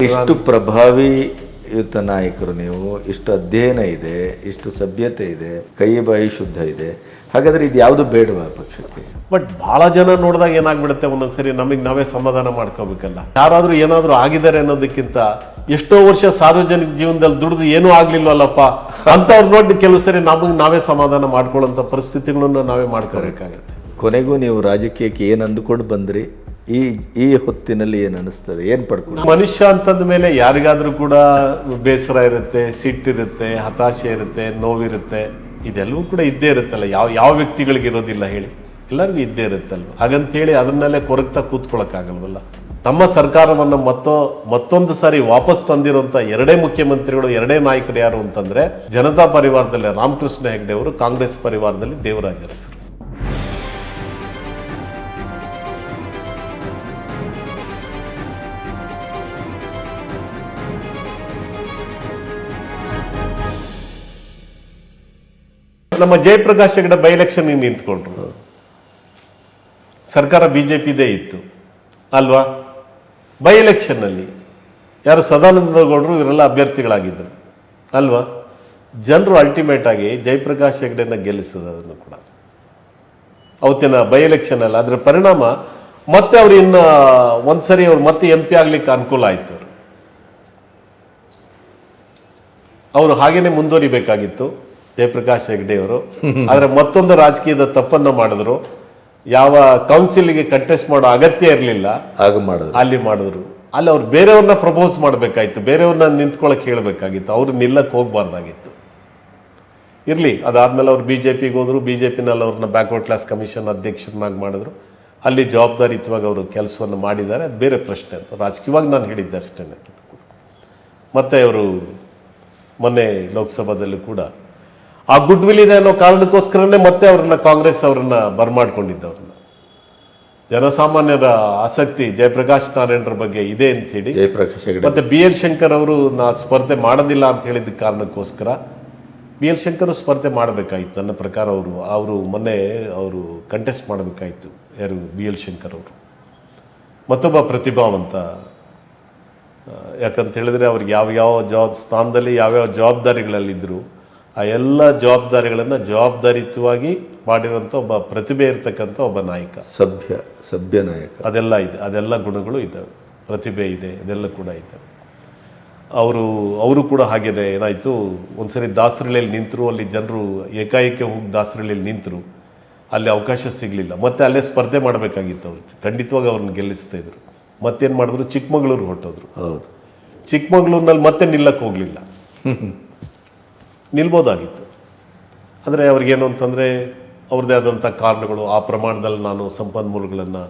ಇಷ್ಟು ಪ್ರಭಾವಿಯುತ ನಾಯಕರು ನೀವು, ಇಷ್ಟು ಅಧ್ಯಯನ ಇದೆ, ಇಷ್ಟು ಸಭ್ಯತೆ ಇದೆ, ಕೈ ಬಾಯಿ ಶುದ್ಧ ಇದೆ, ಹಾಗಾದ್ರೆ ಇದು ಯಾವುದು ಬೇಡವಾ ಪಕ್ಷಕ್ಕೆ? ಬಟ್ ಬಹಳ ಜನ ನೋಡಿದಾಗ ಏನಾಗ್ಬಿಡುತ್ತೆ, ಒಂದೊಂದ್ಸರಿ ನಮಗೆ ನಾವೇ ಸಮಾಧಾನ ಮಾಡ್ಕೋಬೇಕಲ್ಲ. ಯಾರಾದ್ರೂ ಏನಾದ್ರೂ ಆಗಿದ್ದಾರೆ ಅನ್ನೋದಕ್ಕಿಂತ ಎಷ್ಟೋ ವರ್ಷ ಸಾರ್ವಜನಿಕ ಜೀವನದಲ್ಲಿ ದುಡಿದು ಏನೂ ಆಗ್ಲಿಲ್ವಲ್ಲಪ್ಪ ಅಂತವ್ರು ನೋಡಿ ಕೆಲವು ಸರಿ ನಮಗೆ ನಾವೇ ಸಮಾಧಾನ ಮಾಡ್ಕೊಳ್ಳೋಂಥ ಪರಿಸ್ಥಿತಿಗಳನ್ನು ನಾವೇ ಮಾಡ್ಕೋಬೇಕಾಗತ್ತೆ. ಕೊನೆಗೂ ನೀವು ರಾಜಕೀಯಕ್ಕೆ ಏನು ಅಂದುಕೊಂಡು ಬಂದ್ರಿ? ಈ ಹೊತ್ತಿನಲ್ಲಿ ಏನು ಅನಿಸ್ತದೆ, ಏನು ಪಡ್ಕೊಂಡು? ಮನುಷ್ಯ ಅಂತಂದ ಮೇಲೆ ಯಾರಿಗಾದ್ರೂ ಕೂಡ ಬೇಸರ ಇರುತ್ತೆ, ಸಿಟ್ಟಿರುತ್ತೆ, ಹತಾಶೆ ಇರುತ್ತೆ, ನೋವಿರುತ್ತೆ, ಇದೆಲ್ಲವೂ ಕೂಡ ಇದ್ದೇ ಇರುತ್ತಲ್ಲ. ಯಾವ ವ್ಯಕ್ತಿಗಳಿಗೆ ಇರೋದಿಲ್ಲ ಹೇಳಿ, ಎಲ್ಲರಿಗೂ ಇದ್ದೇ ಇರುತ್ತಲ್ವ. ಹಾಗಂತೇಳಿ ಅದನ್ನೆಲ್ಲೇ ಕೊರಗ್ತಾ ಕೂತ್ಕೊಳ್ಳೋಕ್ಕಾಗಲ್ವಲ್ಲ. ನಮ್ಮ ಸರ್ಕಾರವನ್ನು ಮತ್ತೊಂದು ಸಾರಿ ವಾಪಸ್ ತಂದಿರುವಂಥ ಎರಡೇ ಮುಖ್ಯಮಂತ್ರಿಗಳು, ಎರಡೇ ನಾಯಕರು ಯಾರು ಅಂತಂದ್ರೆ, ಜನತಾ ಪರಿವಾರದಲ್ಲಿ ರಾಮಕೃಷ್ಣ ಹೆಗ್ಡೆ ಅವರು, ಕಾಂಗ್ರೆಸ್ ಪರಿವಾರದಲ್ಲಿ ದೇವರಾಜ ಅರಸರು. ನಮ್ಮ ಜಯಪ್ರಕಾಶ್ ಹೆಗಡೆ ಬೈ ಎಲೆಕ್ಷನ್ ನಿಂತ್ಕೊಂಡ್ರು. ಸರ್ಕಾರ ಬಿಜೆಪಿದೇ ಇತ್ತು ಅಲ್ವಾ? ಬೈ ಎಲೆಕ್ಷನ್ ನಲ್ಲಿ ಯಾರು ಸದಾನಂದ ಗೌಡರು ಇವರೆಲ್ಲ ಅಭ್ಯರ್ಥಿಗಳಾಗಿದ್ದರು ಅಲ್ವಾ? ಜನರು ಅಲ್ಟಿಮೇಟ್ ಆಗಿ ಜಯಪ್ರಕಾಶ್ ಹೆಗಡೆನ ಗೆಲ್ಲಿಸೋದನ್ನು ಕೂಡ ಅವತ್ತಿನ ಬೈ ಎಲೆಕ್ಷನ್ ಅಲ್ಲಿ. ಅದರ ಪರಿಣಾಮ ಮತ್ತೆ ಅವ್ರು ಇನ್ನು ಒಂದ್ಸರಿ ಅವ್ರು ಮತ್ತೆ MP ಆಗ್ಲಿಕ್ಕೆ ಅನುಕೂಲ ಆಯ್ತು. ಅವರು ಹಾಗೇನೆ ಮುಂದುವರಿಬೇಕಾಗಿತ್ತು ಜಯಪ್ರಕಾಶ್ ಹೆಗ್ಡೆ ಅವರು. ಆದ್ರೆ ಮತ್ತೊಂದು ರಾಜಕೀಯದ ತಪ್ಪನ್ನು ಮಾಡಿದ್ರು. ಯಾವ ಕೌನ್ಸಿಲ್ಗೆ ಕಂಟೆಸ್ಟ್ ಮಾಡೋ ಅಗತ್ಯ ಇರಲಿಲ್ಲ, ಅಲ್ಲಿ ಮಾಡಿದ್ರು. ಅಲ್ಲಿ ಅವ್ರು ಬೇರೆಯವ್ರನ್ನ ಪ್ರಪೋಸ್ ಮಾಡಬೇಕಾಯ್ತು, ಬೇರೆಯವ್ರನ್ನ ನಿಂತ್ಕೊಳಕ್ ಹೇಳ್ಬೇಕಾಗಿತ್ತು, ಅವ್ರು ನಿಲ್ಲಕ್ಕೆ ಹೋಗ್ಬಾರ್ದಾಗಿತ್ತು. ಇರ್ಲಿ, ಅದಾದ್ಮೇಲೆ ಅವ್ರು ಬಿಜೆಪಿಗೆ ಹೋದ್ರು. ಬಿಜೆಪಿನಲ್ಲಿ ಅವ್ರನ್ನ ಬ್ಯಾಕ್ವರ್ಡ್ ಕ್ಲಾಸ್ ಕಮಿಷನ್ ಅಧ್ಯಕ್ಷರನ್ನಾಗಿ ಮಾಡಿದ್ರು. ಅಲ್ಲಿ ಜವಾಬ್ದಾರಿಯುತವಾಗಿ ಅವರು ಕೆಲಸವನ್ನು ಮಾಡಿದ್ದಾರೆ, ಅದು ಬೇರೆ ಪ್ರಶ್ನೆ. ಅಂತ ರಾಜಕೀಯವಾಗಿ ನಾನು ಹೇಳಿದ್ದೆ ಅಷ್ಟೇ. ಮತ್ತೆ ಅವರು ಮೊನ್ನೆ ಲೋಕಸಭಾದಲ್ಲೂ ಕೂಡ ಆ ಗುಡ್ ವಿಲ್ ಇದೆ ಅನ್ನೋ ಕಾರಣಕ್ಕೋಸ್ಕರನೇ ಮತ್ತೆ ಅವ್ರನ್ನ ಕಾಂಗ್ರೆಸ್ ಅವರನ್ನ ಬರ್ಮಾಡ್ಕೊಂಡಿದ್ದವ್ರನ್ನ. ಜನಸಾಮಾನ್ಯರ ಆಸಕ್ತಿ ಜಯಪ್ರಕಾಶ್ ನಾರಾಯಣರ ಬಗ್ಗೆ ಇದೆ ಅಂತ ಹೇಳಿ ಮತ್ತೆ BL ಶಂಕರ್ ಅವರು ನಾ ಸ್ಪರ್ಧೆ ಮಾಡೋದಿಲ್ಲ ಅಂತ ಹೇಳಿದ ಕಾರಣಕ್ಕೋಸ್ಕರ BL ಶಂಕರ್ ಸ್ಪರ್ಧೆ ಮಾಡಬೇಕಾಯ್ತು. ನನ್ನ ಪ್ರಕಾರ ಅವರು ಮೊನ್ನೆ ಅವರು ಕಂಟೆಸ್ಟ್ ಮಾಡಬೇಕಾಯ್ತು. ಯಾರು? BL ಶಂಕರ್ ಅವರು ಮತ್ತೊಬ್ಬ ಪ್ರತಿಭಾವಂತ. ಯಾಕಂತ ಹೇಳಿದ್ರೆ ಅವ್ರಿಗೆ ಯಾವ ಸ್ಥಾನದಲ್ಲಿ ಯಾವ್ಯಾವ ಜವಾಬ್ದಾರಿಗಳಲ್ಲಿದ್ದರು, ಆ ಎಲ್ಲ ಜವಾಬ್ದಾರಿಗಳನ್ನು ಜವಾಬ್ದಾರಿಯುತವಾಗಿ ಮಾಡಿರುವಂಥ ಒಬ್ಬ ಪ್ರತಿಭೆ ಇರತಕ್ಕಂಥ ಒಬ್ಬ ನಾಯಕ, ಸಭ್ಯ ನಾಯಕ. ಅದೆಲ್ಲ ಇದೆ, ಅದೆಲ್ಲ ಗುಣಗಳು ಇದ್ದಾವೆ, ಪ್ರತಿಭೆ ಇದೆ, ಇದೆಲ್ಲ ಕೂಡ ಇದೆ. ಅವರು ಕೂಡ ಹಾಗೇನೆ ಏನಾಯಿತು, ಒಂದ್ಸರಿ ದಾಸರಳ್ಳಿಯಲ್ಲಿ ನಿಂತರು. ಅಲ್ಲಿ ಜನರು ಏಕಾಏಕಿ ಹೋಗಿ ದಾಸರಳ್ಳಿಯಲ್ಲಿ ನಿಂತರು. ಅಲ್ಲಿ ಅವಕಾಶ ಸಿಗಲಿಲ್ಲ. ಮತ್ತೆ ಅಲ್ಲೇ ಸ್ಪರ್ಧೆ ಮಾಡಬೇಕಾಗಿತ್ತು. ಅವ್ರು ಖಂಡಿತವಾಗಿ ಅವ್ರನ್ನ ಗೆಲ್ಲಿಸ್ತಾ ಇದ್ರು. ಮತ್ತೇನು ಮಾಡಿದ್ರು, ಚಿಕ್ಕಮಗಳೂರು ಹೊರಟೋದ್ರು. ಹೌದು, ಚಿಕ್ಕಮಗಳೂರಿನಲ್ಲಿ ಮತ್ತೆ ನಿಲ್ಲಕ್ಕೆ ಹೋಗಲಿಲ್ಲ. ನಿಲ್ಬೋದಾಗಿತ್ತು. ಅಂದರೆ ಅವ್ರಿಗೇನು ಅಂತಂದರೆ ಅವ್ರದ್ದೇ ಆದಂಥ ಕಾರಣಗಳು, ಆ ಪ್ರಮಾಣದಲ್ಲಿ ನಾನು ಸಂಪನ್ಮೂಲಗಳನ್ನು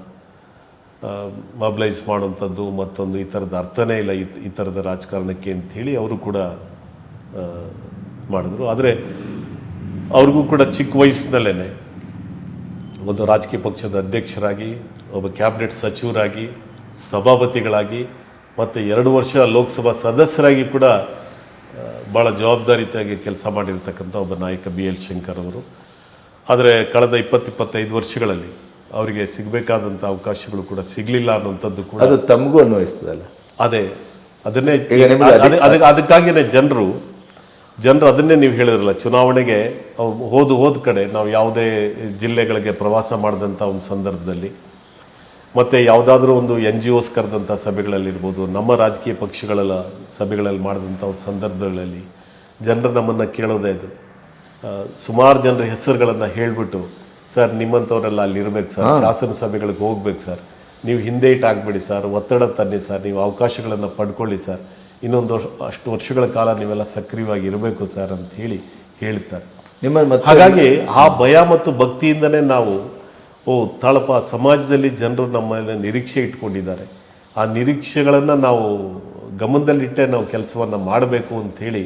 ಮೊಬಿಲೈಸ್ ಮಾಡುವಂಥದ್ದು ಮತ್ತೊಂದು ಈ ಥರದ ಅರ್ಥನೇ ಇಲ್ಲ ಈ ಥರದ ರಾಜಕಾರಣಕ್ಕೆ ಅಂಥೇಳಿ ಅವರು ಕೂಡ ಮಾಡಿದ್ರು. ಆದರೆ ಅವ್ರಿಗೂ ಕೂಡ ಚಿಕ್ಕ ವಯಸ್ಸಿನಲ್ಲೇ ಒಂದು ರಾಜಕೀಯ ಪಕ್ಷದ ಅಧ್ಯಕ್ಷರಾಗಿ, ಒಬ್ಬ ಕ್ಯಾಬಿನೆಟ್ ಸಚಿವರಾಗಿ, ಸಭಾಪತಿಗಳಾಗಿ, ಮತ್ತು 2 ವರ್ಷ ಲೋಕಸಭಾ ಸದಸ್ಯರಾಗಿ ಕೂಡ ಭಾಳ ಜವಾಬ್ದಾರಿಯುತವಾಗಿ ಕೆಲಸ ಮಾಡಿರ್ತಕ್ಕಂಥ ಒಬ್ಬ ನಾಯಕ BL ಶಂಕರ್ ಅವರು. ಆದರೆ ಕಳೆದ 20-25 ವರ್ಷಗಳಲ್ಲಿ ಅವರಿಗೆ ಸಿಗಬೇಕಾದಂಥ ಅವಕಾಶಗಳು ಕೂಡ ಸಿಗಲಿಲ್ಲ ಅನ್ನುವಂಥದ್ದು ಕೂಡ ಅದು ತಮಗೂ ಅನ್ವಯಿಸ್ತದಲ್ಲ. ಅದನ್ನೇ ಅದಕ್ಕಾಗಿಯೇ ಜನರು ಅದನ್ನೇ ನೀವು ಹೇಳಿದ್ರಲ್ಲ, ಚುನಾವಣೆಗೆ ಹೋದ ಕಡೆ ನಾವು ಯಾವುದೇ ಜಿಲ್ಲೆಗಳಿಗೆ ಪ್ರವಾಸ ಮಾಡಿದಂಥ ಒಂದು ಸಂದರ್ಭದಲ್ಲಿ, ಮತ್ತು ಯಾವುದಾದ್ರೂ ಒಂದು NGOs ಕರೆದಂಥ ಸಭೆಗಳಲ್ಲಿರ್ಬೋದು, ನಮ್ಮ ರಾಜಕೀಯ ಪಕ್ಷಗಳ ಸಭೆಗಳಲ್ಲಿ ಮಾಡಿದಂಥ ಒಂದು ಸಂದರ್ಭಗಳಲ್ಲಿ ಜನರು ನಮ್ಮನ್ನು ಕೇಳೋದೇ ಇದು. ಸುಮಾರು ಜನರ ಹೆಸರುಗಳನ್ನು ಹೇಳಿಬಿಟ್ಟು, ಸರ್ ನಿಮ್ಮಂಥವರೆಲ್ಲ ಅಲ್ಲಿ ಇರಬೇಕು ಸರ್, ಶಾಸನ ಸಭೆಗಳಿಗೆ ಹೋಗ್ಬೇಕು ಸರ್, ನೀವು ಹಿಂದೆ ಇಟ್ಟಾಗಬೇಡಿ ಸರ್, ಒತ್ತಡ ತನ್ನಿ ಸರ್, ನೀವು ಅವಕಾಶಗಳನ್ನು ಪಡ್ಕೊಳ್ಳಿ ಸರ್, ಇನ್ನೊಂದು ಅಷ್ಟು ವರ್ಷಗಳ ಕಾಲ ನೀವೆಲ್ಲ ಸಕ್ರಿಯವಾಗಿ ಇರಬೇಕು ಸರ್ ಅಂತ ಹೇಳ್ತಾರೆ. ಹಾಗಾಗಿ ಆ ಭಯ ಮತ್ತು ಭಕ್ತಿಯಿಂದನೇ ನಾವು ತಾಳಪ್ಪ ಸಮಾಜದಲ್ಲಿ ಜನರು ನಮ್ಮ ಮೇಲೆ ನಿರೀಕ್ಷೆ ಇಟ್ಕೊಂಡಿದ್ದಾರೆ, ಆ ನಿರೀಕ್ಷೆಗಳನ್ನು ನಾವು ಗಮನದಲ್ಲಿಟ್ಟೆ ನಾವು ಕೆಲಸವನ್ನು ಮಾಡಬೇಕು ಅಂಥೇಳಿ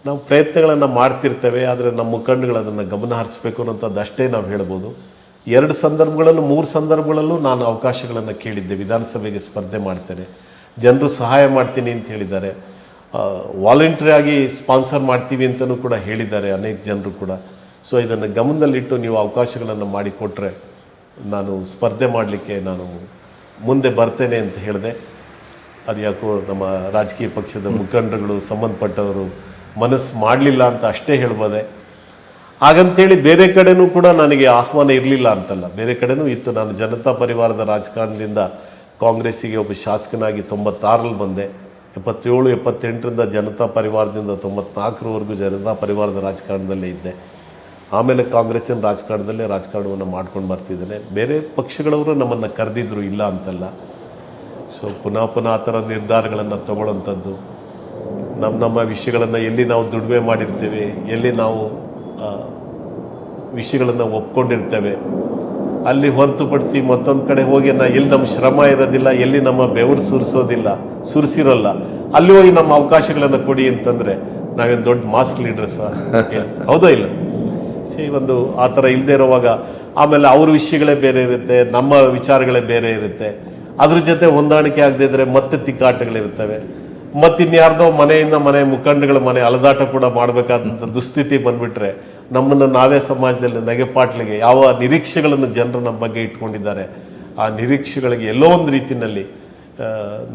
ನಾವು ಪ್ರಯತ್ನಗಳನ್ನು ಮಾಡ್ತಿರ್ತೇವೆ. ಆದರೆ ನಮ್ಮ ಮುಖಂಡಗಳು ಅದನ್ನು ಗಮನ ಹರಿಸಬೇಕು ಅನ್ನೋಂಥದ್ದು ಅಷ್ಟೇ ನಾವು ಹೇಳ್ಬೋದು. 2 ಸಂದರ್ಭಗಳಲ್ಲೂ 3 ಸಂದರ್ಭಗಳಲ್ಲೂ ನಾನು ಅವಕಾಶಗಳನ್ನು ಕೇಳಿದ್ದೆ. ವಿಧಾನಸಭೆಗೆ ಸ್ಪರ್ಧೆ ಮಾಡ್ತೇನೆ, ಜನರು ಸಹಾಯ ಮಾಡ್ತೀನಿ ಅಂತ ಹೇಳಿದ್ದಾರೆ, ವಾಲಂಟ್ರಿ ಆಗಿ ಸ್ಪಾನ್ಸರ್ ಮಾಡ್ತೀವಿ ಅಂತಲೂ ಕೂಡ ಹೇಳಿದ್ದಾರೆ ಅನೇಕ ಜನರು ಕೂಡ. ಸೊ ಇದನ್ನು ಗಮನದಲ್ಲಿಟ್ಟು ನೀವು ಅವಕಾಶಗಳನ್ನು ಮಾಡಿಕೊಟ್ರೆ ನಾನು ಸ್ಪರ್ಧೆ ಮಾಡಲಿಕ್ಕೆ ನಾನು ಮುಂದೆ ಬರ್ತೇನೆ ಅಂತ ಹೇಳಿದೆ. ಅದು ಯಾಕೋ ನಮ್ಮ ರಾಜಕೀಯ ಪಕ್ಷದ ಮುಖಂಡರುಗಳು ಸಂಬಂಧಪಟ್ಟವರು ಮನಸ್ಸು ಮಾಡಲಿಲ್ಲ ಅಂತ ಅಷ್ಟೇ ಹೇಳ್ಬೋದೆ. ಹಾಗಂತೇಳಿ ಬೇರೆ ಕಡೆನೂ ಕೂಡ ನನಗೆ ಆಹ್ವಾನ ಇರಲಿಲ್ಲ ಅಂತಲ್ಲ, ಬೇರೆ ಕಡೆನೂ ಇತ್ತು. ನಾನು ಜನತಾ ಪರಿವಾರದ ರಾಜಕಾರಣದಿಂದ ಕಾಂಗ್ರೆಸ್ಸಿಗೆ ಒಬ್ಬ ಶಾಸಕನಾಗಿ 96ರಲ್ಲಿ ಬಂದೆ. 77, 78ರಿಂದ ಜನತಾ ಪರಿವಾರದಿಂದ 94ರವರೆಗೂ ಜನತಾ ಪರಿವಾರದ ರಾಜಕಾರಣದಲ್ಲೇ ಇದ್ದೆ. ಆಮೇಲೆ ಕಾಂಗ್ರೆಸ್ಸಿನ ರಾಜಕಾರಣದಲ್ಲೇ ರಾಜಕಾರಣವನ್ನು ಮಾಡ್ಕೊಂಡು ಬರ್ತಿದ್ದೇನೆ. ಬೇರೆ ಪಕ್ಷಗಳವರು ನಮ್ಮನ್ನು ಕರೆದಿದ್ರು, ಇಲ್ಲ ಅಂತಲ್ಲ. ಸೊ ಪುನಃ ಆ ಥರ ನಿರ್ಧಾರಗಳನ್ನು ತಗೊಳ್ಳೋಂಥದ್ದು, ನಮ್ಮ ವಿಷಯಗಳನ್ನು ಎಲ್ಲಿ ನಾವು ದುಡಿಮೆ ಮಾಡಿರ್ತೇವೆ, ಎಲ್ಲಿ ನಾವು ವಿಷಯಗಳನ್ನು ಒಪ್ಕೊಂಡಿರ್ತೇವೆ, ಅಲ್ಲಿ ಹೊರತುಪಡಿಸಿ ಮತ್ತೊಂದು ಕಡೆ ಹೋಗಿ ಎಲ್ಲಿ ನಮ್ಮ ಶ್ರಮ ಇರೋದಿಲ್ಲ, ಎಲ್ಲಿ ನಮ್ಮ ಬೆವರು ಸುರಿಸಿರೋಲ್ಲ, ಅಲ್ಲಿ ಹೋಗಿ ನಮ್ಮ ಅವಕಾಶಗಳನ್ನು ಕೊಡಿ ಅಂತಂದರೆ ನಾವೇನು ದೊಡ್ಡ ಮಾಸ್ ಲೀಡರ್ಸ? ಹೌದೋ ಇಲ್ಲ? ಒಂದು ಆ ಥರ ಇಲ್ಲದೆ ಇರುವಾಗ ಆಮೇಲೆ ಅವ್ರ ವಿಷಯಗಳೇ ಬೇರೆ ಇರುತ್ತೆ, ನಮ್ಮ ವಿಚಾರಗಳೇ ಬೇರೆ ಇರುತ್ತೆ. ಅದ್ರ ಜೊತೆ ಹೊಂದಾಣಿಕೆ ಆಗದೆ ಇದ್ರೆ ಮತ್ತೆ ತಿಕ್ಕಾಟಗಳಿರ್ತವೆ. ಮತ್ತಿನ್ಯಾರ್ದೋ ಮನೆಯಿಂದ ಮನೆ ಮುಖಂಡಗಳ ಮನೆ ಅಲದಾಟ ಕೂಡ ಮಾಡಬೇಕಾದಂಥ ದುಸ್ಥಿತಿ ಬಂದ್ಬಿಟ್ರೆ ನಮ್ಮನ್ನು ನಾವೇ ಸಮಾಜದಲ್ಲಿ ನಗೆಪಾಟ್ಲಿಗೆ ಯಾವ ನಿರೀಕ್ಷೆಗಳನ್ನು ಜನರು ನಮ್ಮ ಬಗ್ಗೆ ಇಟ್ಕೊಂಡಿದ್ದಾರೆ, ಆ ನಿರೀಕ್ಷೆಗಳಿಗೆ ಎಲ್ಲೋ ಒಂದು ರೀತಿಯಲ್ಲಿ